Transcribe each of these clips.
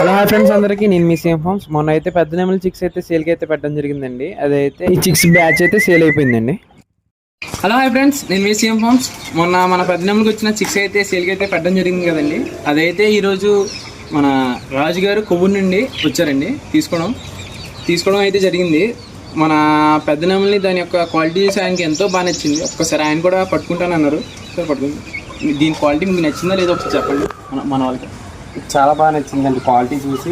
Hello hi friends అందరికీ, నేను మీ same forms. మొన్న అయితే పెద్ద నెమలి చిక్స్ అయితే సేల్కి అయితే పెట్టడం జరిగిందండి. అదైతే ఈ చిక్స్ బ్యాచ్ అయితే సేల్ అయిపోయిందండి. హలో హాయ్ ఫ్రెండ్స్, నేను మీ సేమ్ ఫార్మ్స్. మొన్న మన పెద్ద నెమలికి వచ్చిన చిక్స్ అయితే సేల్కి అయితే పెట్టడం జరిగింది కదండి. అదైతే ఈరోజు మన రాజు గారు కొవ్వూరు నుండి వచ్చారండి తీసుకోవడం అయితే జరిగింది. మన పెద్ద నెమలి దాని యొక్క క్వాలిటీ చూసి ఆయనకి ఎంతో బాగా నచ్చింది. ఒక్కసారి ఆయన కూడా పట్టుకుంటానన్నారు. సరే పట్టుకుంది. దీని క్వాలిటీ మీకు నచ్చిందా లేదో ఒకసారి చెప్పండి మన వాళ్ళకి. చాలా బాగా నచ్చిందండి. క్వాలిటీ చూసి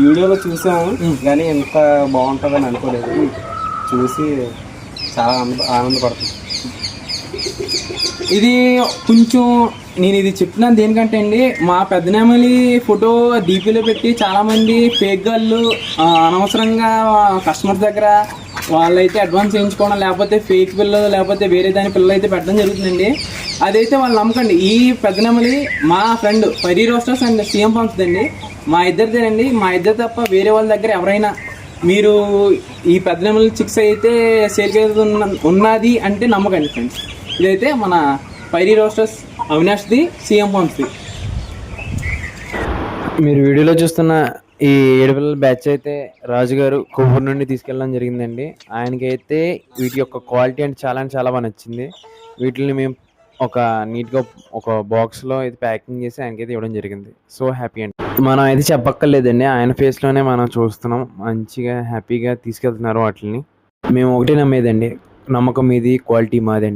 వీడియోలో చూసాము కానీ ఎంత బాగుంటుందని అనుకోలేదు. చూసి చాలా ఆనందపడుతుంది. ఇది కొంచెం నేను ఇది చెప్తున్నాను దేనికంటే అండి, మా పెద్ద నెమలి ఫోటో డీపీలో పెట్టి చాలామంది ఫేక్ గర్లు అనవసరంగా కస్టమర్స్ దగ్గర వాళ్ళైతే అడ్వాన్స్ చేయించుకోవడం, లేకపోతే ఫేక్ పిల్లలు, లేకపోతే వేరే దాని పిల్లలు అయితే పెట్టడం జరుగుతుందండి. అదైతే వాళ్ళు నమ్మకండి. ఈ పెద్ద నెమలి మా friend Pari roosters and CM farms అండి, మా ఇద్దరిదేనండి. మా ఇద్దరు తప్ప వేరే వాళ్ళ దగ్గర ఎవరైనా మీరు ఈ పెద్ద నెమలి చిక్స్ అయితే సేల్ ఉన్నది అంటే నమ్మకండి ఫ్రెండ్స్. ఇదైతే మన పైరీ రోస్టర్స్ అవినాష్ది, సీఎం ఫార్మ్స్ది. మీరు వీడియోలో చూస్తున్న ఈ ఏడుపిల్లల బ్యాచ్ అయితే రాజుగారు కొవ్వూరు నుండి తీసుకెళ్ళడం జరిగిందండి. ఆయనకైతే వీటి యొక్క క్వాలిటీ అంటే చాలా బాగా నచ్చింది. వీటిని మేము ఒక నీట్గా ఒక బాక్స్లో అయితే ప్యాకింగ్ చేసి ఆయనకైతే ఇవ్వడం జరిగింది. సో హ్యాపీ అండి. మనం అయితే చెప్పక్కర్లేదండి, ఆయన ఫేస్లోనే మనం చూస్తున్నాం. మంచిగా హ్యాపీగా తీసుకెళ్తున్నారు వాటిని. మేము ఒకటే నమ్మేదండి, నమ్మకం మీది, క్వాలిటీ మాదండి.